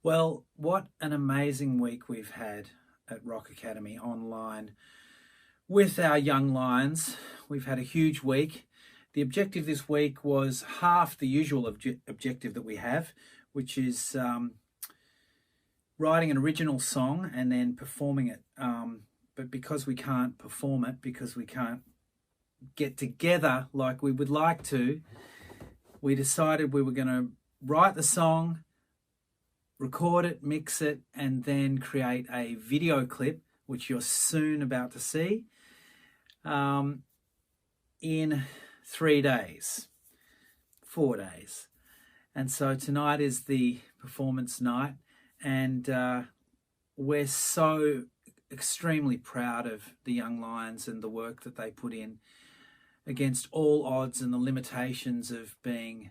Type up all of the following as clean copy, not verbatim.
Well, what an amazing week we've had at Rock Academy online with our young lions. We've had a huge week. The objective this week was half the usual objective that we have, which is writing an original song and then performing it. But because we can't perform it, because we can't get together like we would like to, we decided we were going to write the song, record it, mix it, and then create a video clip, which you're soon about to see, in 3 days, 4 days. And so tonight is the performance night, and we're so extremely proud of the young lions and the work that they put in against all odds and the limitations of being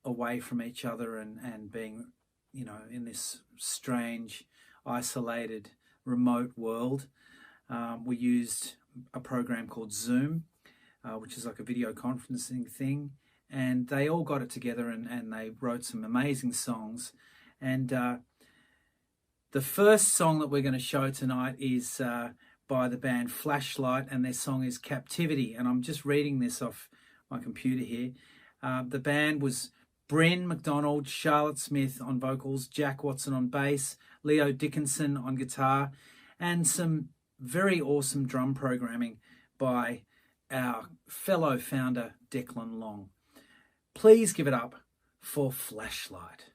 away from each other and being, you know, in this strange, isolated, remote world. We used a program called Zoom, which is like a video conferencing thing, and they all got it together and they wrote some amazing songs. And the first song that we're going to show tonight is by the band Flashlight, and their song is Captivity. And I'm just reading this off my computer here. The band was Bryn MacDonald, Charlotte Smith on vocals, Jack Watson on bass, Leo Dickinson on guitar, and some very awesome drum programming by our fellow founder, Declan Long. Please give it up for Flashlight.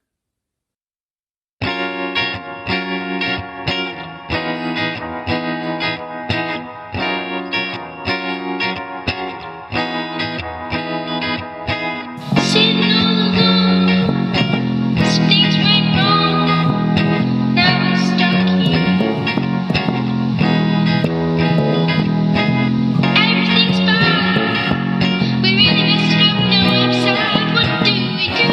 We really messed up, no upside, what do we do?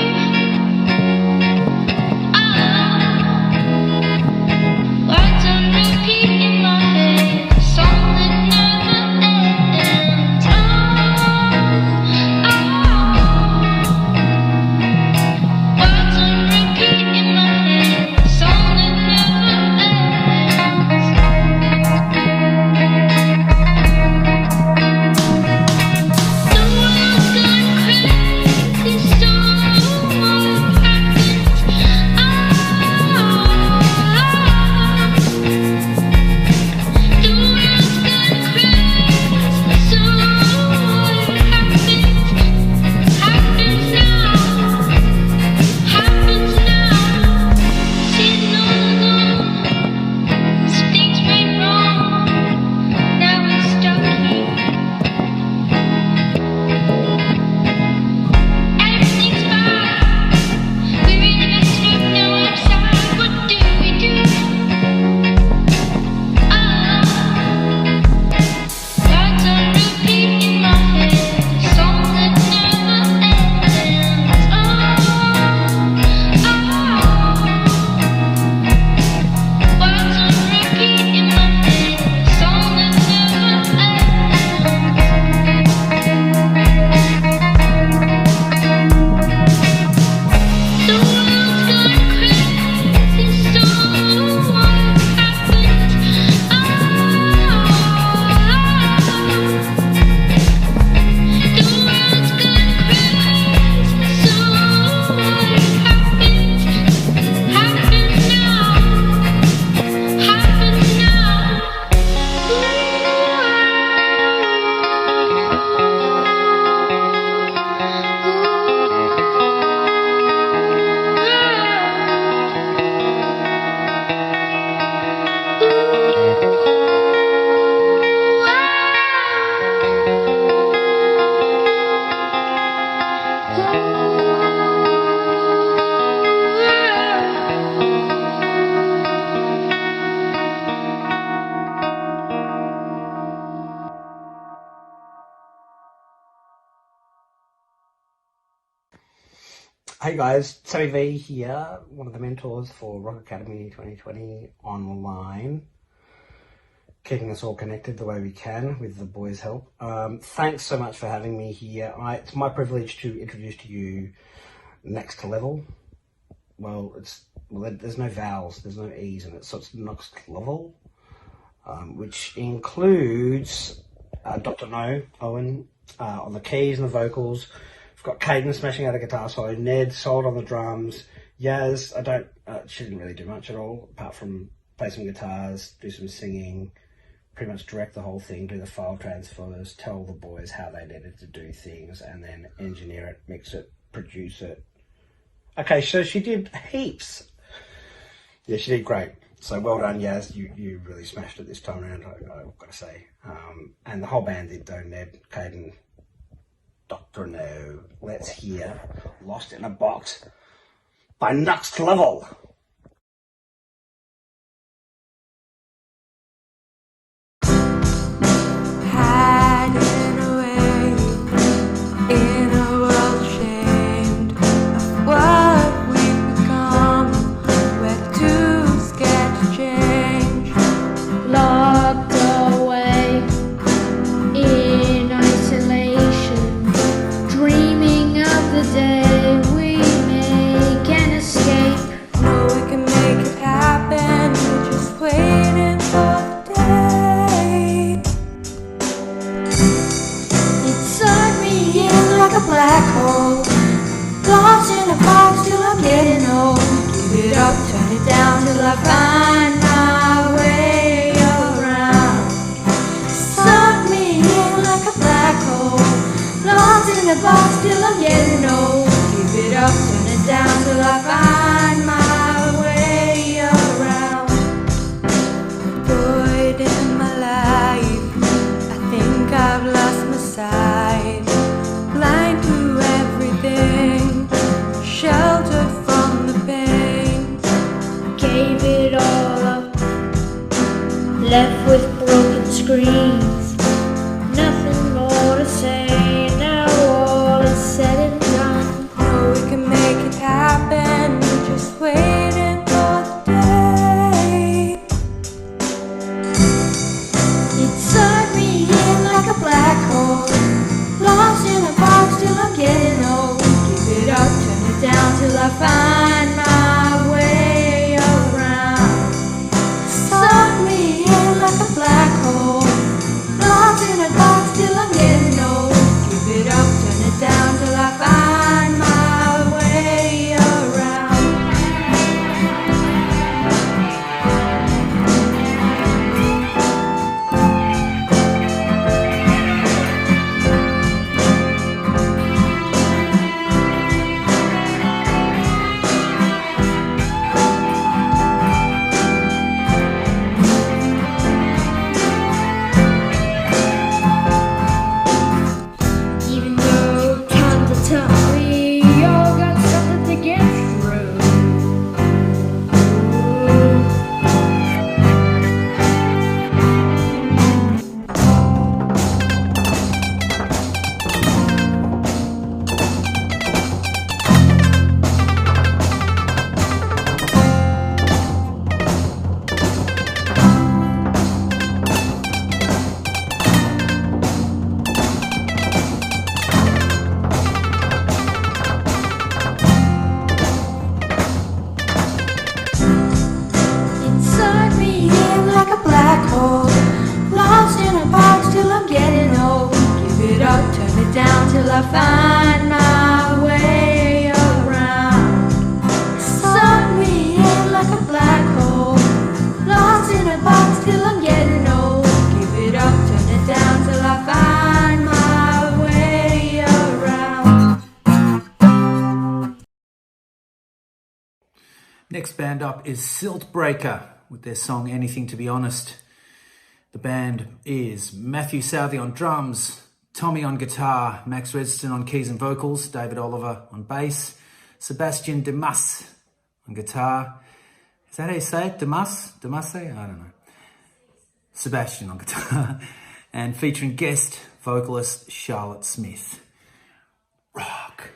Hey guys, Southey here, one of the mentors for Rock Academy 2020 online. Keeping us all connected the way we can with the boys' help. Thanks so much for having me here. It's my privilege to introduce to you Next Level. Well, there's no vowels, there's no E's in it, so it's Next Level, which includes Dr. No, Owen, on the keys and the vocals. We've got Kaeden smashing out a guitar solo, Ned sold on the drums, Yas, she didn't really do much at all, apart from play some guitars, do some singing, pretty much direct the whole thing, do the file transfers, tell the boys how they needed to do things, and then engineer it, mix it, produce it. Okay, so she did heaps. Yeah, she did great. So well done, Yas. You really smashed it this time around, I've got to say. And the whole band did though, Ned, Kaeden, Dr. No. Let's hear Lost in a Box by Next Level. Hiding away in a world ashamed of what we've become. We're too scared to change. Locked away in isolation, dreaming of the day we make an escape. No, we can make it happen. We're just waiting for the day. It sucked me in like a black hole, lost in a box till I'm getting old. Give it up, turn it down till I find my way around. Suck me in like a black hole, lost in a box till I'm getting old. Give it up, turn it down till I find my way around. Void in my life, I think I've lost my sight. Blind to everything, sheltered from the pain. Gave it all up, left with broken screens. Nothing more to say, now all is said and done. No, we can make it happen. We're just waiting for the day. It sucked me in like a black hole, lost in a box till I'm getting old. Give it up, turn it down till I find my way around. Suck me in like a black hole, lost in a box till I'm getting old. Give it up, turn it down till I find my way around. Even though times are tough, we all got something to get through. It sucked me in like a black hole, lost in a box till I'm getting old. Give it up, turn it down till I find my way around. Suck me in like a black hole, lost in a box till I'm getting old. Give it up, turn it down till I find my way around. Next band up is Silt Breaker with their song Anything to Be Honest. The band is Matthew Southey on drums, Tommy on guitar, Max Redston on keys and vocals, David Oliver on bass, Sebastian Demas on guitar. Is that how you say it? Demas? Demase? I don't know. Sebastian on guitar. And featuring guest vocalist Charlotte Smith. Rock.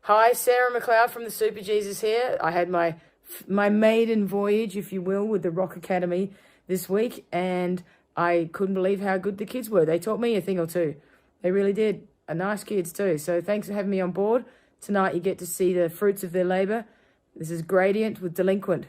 Hi, Sarah McLeod from the Superjesus here. I had my maiden voyage, if you will, with the Rock Academy this week, and I couldn't believe how good the kids were. They taught me a thing or two. They really did. Nice kids too. So thanks for having me on board. Tonight you get to see the fruits of their labour. This is Gradient with Delinquent.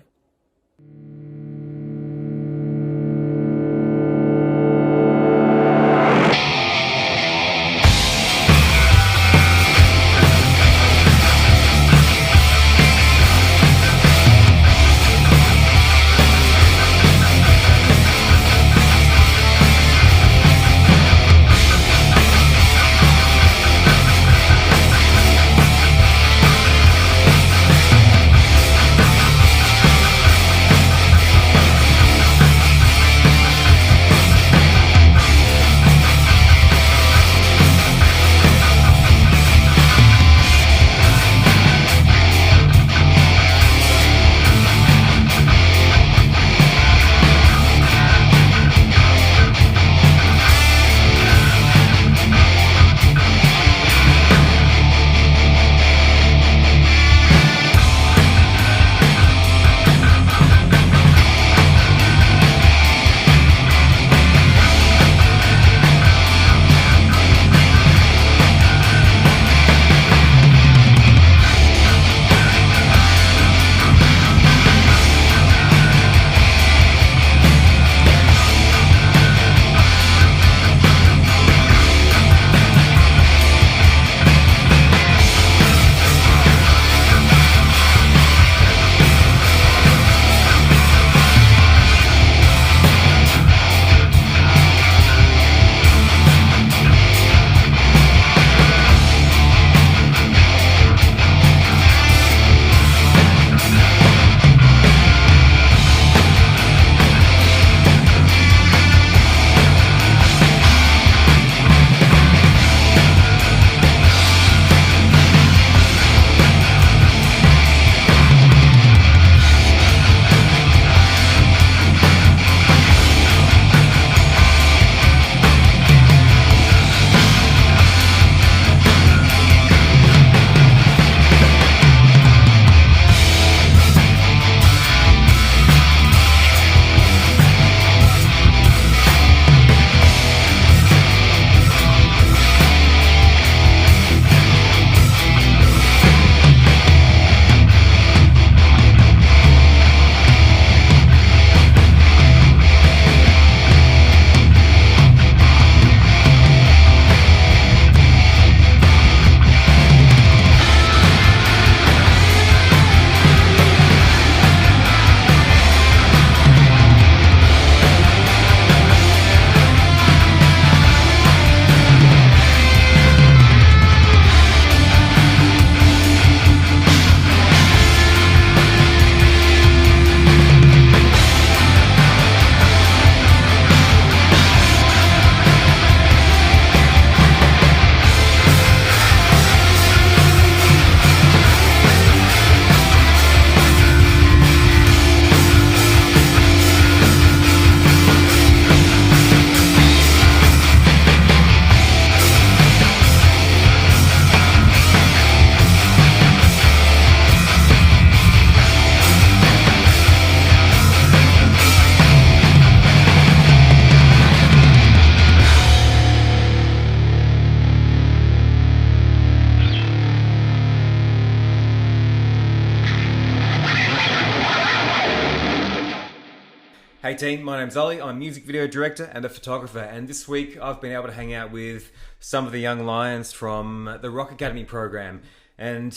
Hey team, my name's Ollie. I'm a music video director and a photographer, and this week I've been able to hang out with some of the young lions from the Rock Academy program. And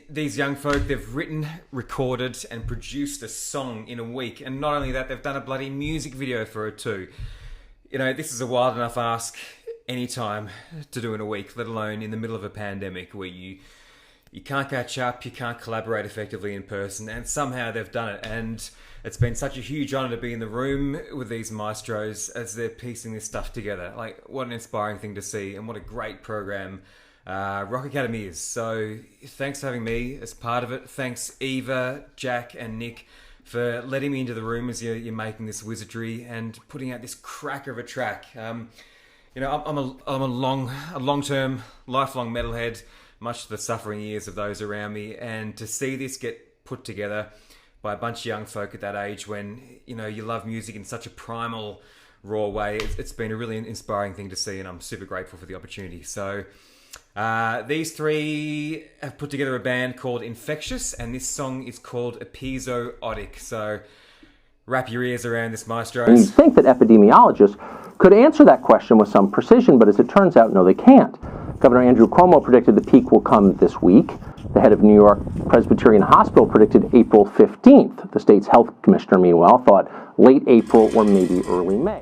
these young folk, they've written, recorded and produced a song in a week, and not only that, they've done a bloody music video for it too. You know, this is a wild enough ask any time to do in a week, let alone in the middle of a pandemic where you can't catch up, you can't collaborate effectively in person, and somehow they've done it. And it's been such a huge honour to be in the room with these maestros as they're piecing this stuff together. Like, what an inspiring thing to see, and what a great program Rock Academy is. So thanks for having me as part of it. Thanks Eva, Jack and Nick for letting me into the room as you're making this wizardry and putting out this cracker of a track. You know, I'm a long-term, lifelong metalhead. much to the suffering ears of those around me. And to see this get put together by a bunch of young folk at that age when, you know, you love music in such a primal, raw way, it's been a really inspiring thing to see, and I'm super grateful for the opportunity. So these three have put together a band called Infectious, and this song is called Epizootic. So wrap your ears around this, maestros. And you'd think that epidemiologists could answer that question with some precision, but as it turns out, no, they can't. Governor Andrew Cuomo predicted the peak will come this week. The head of New York Presbyterian Hospital predicted April 15th. The state's health commissioner, meanwhile, thought late April or maybe early May.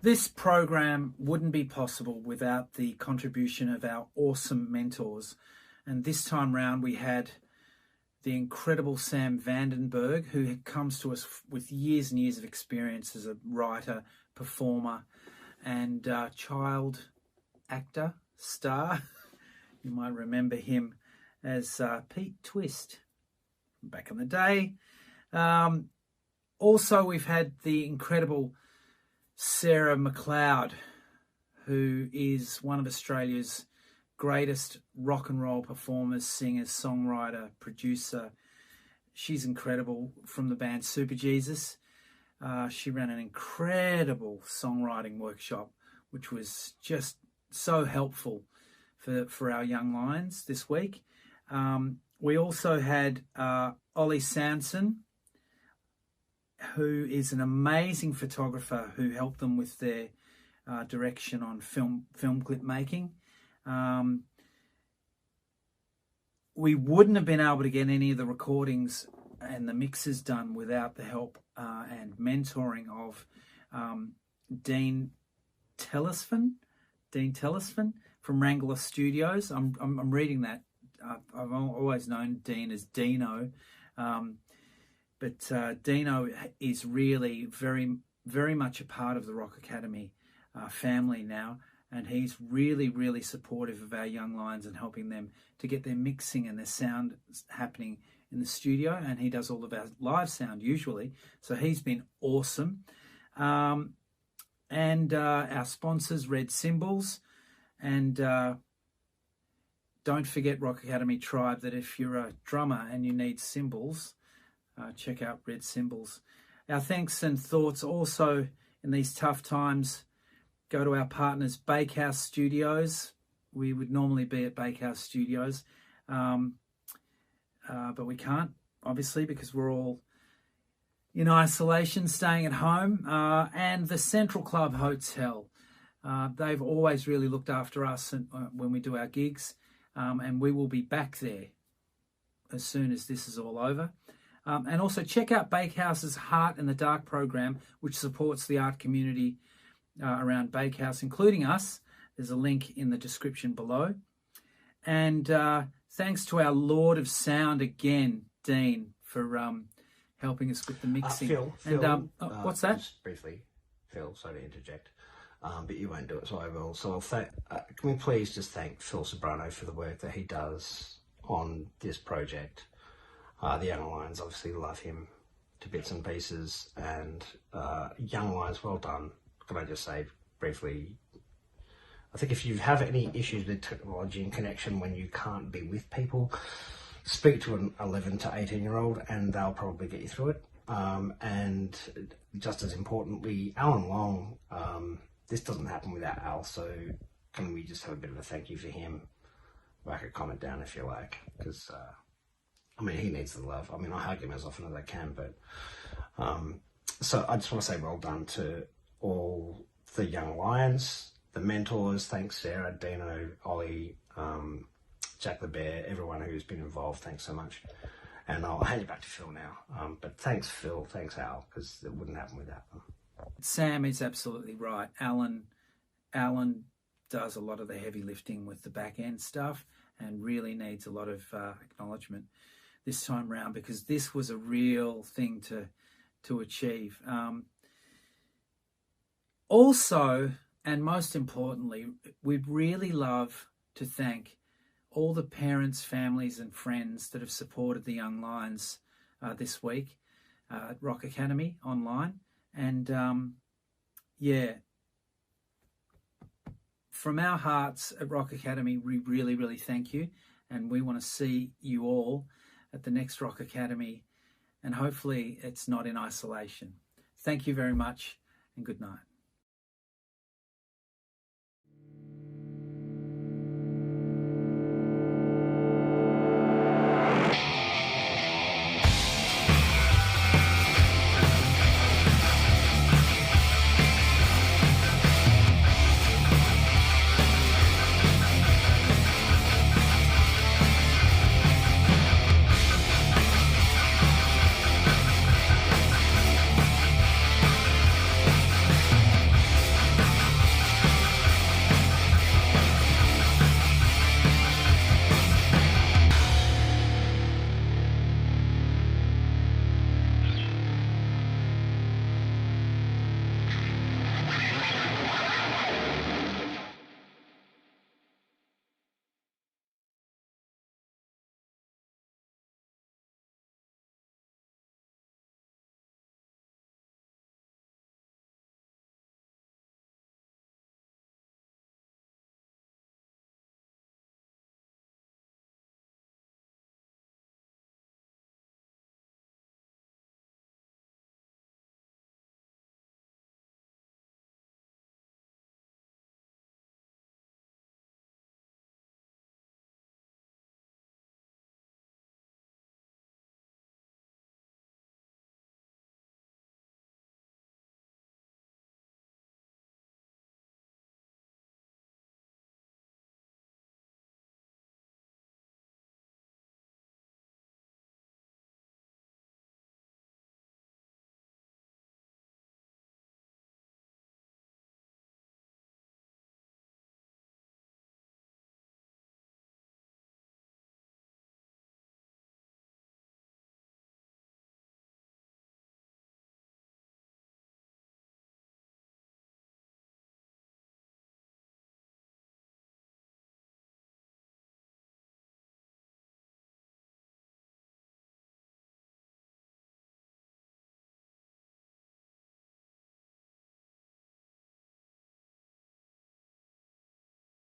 This program wouldn't be possible without the contribution of our awesome mentors. And this time round, we had the incredible Sam Vandenberg, who comes to us with years and years of experience as a writer, performer, and child actor, star. You might remember him as Pete Twist back in the day. Also, we've had the incredible Sarah McLeod, who is one of Australia's greatest rock and roll performers, singers, songwriter, producer. She's incredible, from the band Superjesus. She ran an incredible songwriting workshop, which was just so helpful for our young lions this week. We also had Ollie Sansom, who is an amazing photographer who helped them with their direction on film clip making. We wouldn't have been able to get any of the recordings and the mixes done without the help and mentoring of Dean Tellefson from Wrangler Studios. I'm reading that I've always known Dean as Dino, but Dino is really very, very much a part of the Rock Academy family now, and he's really, really supportive of our young lions and helping them to get their mixing and their sound happening in the studio, and he does all of our live sound usually, so he's been awesome. And our sponsors, Red Cymbals, and don't forget Rock Academy Tribe, that if you're a drummer and you need cymbals, check out Red Cymbals. Our thanks and thoughts also in these tough times go to our partners, Bakehouse Studios. We would normally be at Bakehouse Studios, but we can't, obviously, because we're all in isolation, staying at home. And the Central Club Hotel. They've always really looked after us when we do our gigs, and we will be back there as soon as this is all over. And also check out Bakehouse's Heart in the Dark program, which supports the art community around Bakehouse, including us. There's a link in the description below. And thanks to our Lord of Sound again, Dean, for helping us with the mixing. Phil, what's that? Just briefly, Phil, sorry to interject, but you won't do it, so I will. So can we please just thank Phil Ceberano for the work that he does on this project. The Young Lions obviously love him to bits and pieces, and Young Lions, well done. Can I just say briefly, I think if you have any issues with technology and connection when you can't be with people, speak to an 11 to 18-year-old and they'll probably get you through it. And just as importantly, Alan Long, this doesn't happen without Al, so can we just have a bit of a thank you for him? Whack a comment down if you like, because I mean, he needs the love. I mean, I hug him as often as I can, but so I just want to say well done to all the young lions, the mentors. Thanks, Sarah, Dino, Ollie, Jack the Bear, everyone who's been involved. Thanks so much. And I'll hand you back to Phil now. But thanks, Phil. Thanks, Al, because it wouldn't happen without them. Sam is absolutely right. Alan does a lot of the heavy lifting with the back end stuff and really needs a lot of acknowledgement this time round, because this was a real thing to achieve. Also, and most importantly, we'd really love to thank all the parents, families and friends that have supported the Young Lions this week at Rock Academy online. And from our hearts at Rock Academy, we really, really thank you. And we want to see you all at the next Rock Academy. And hopefully it's not in isolation. Thank you very much and good night.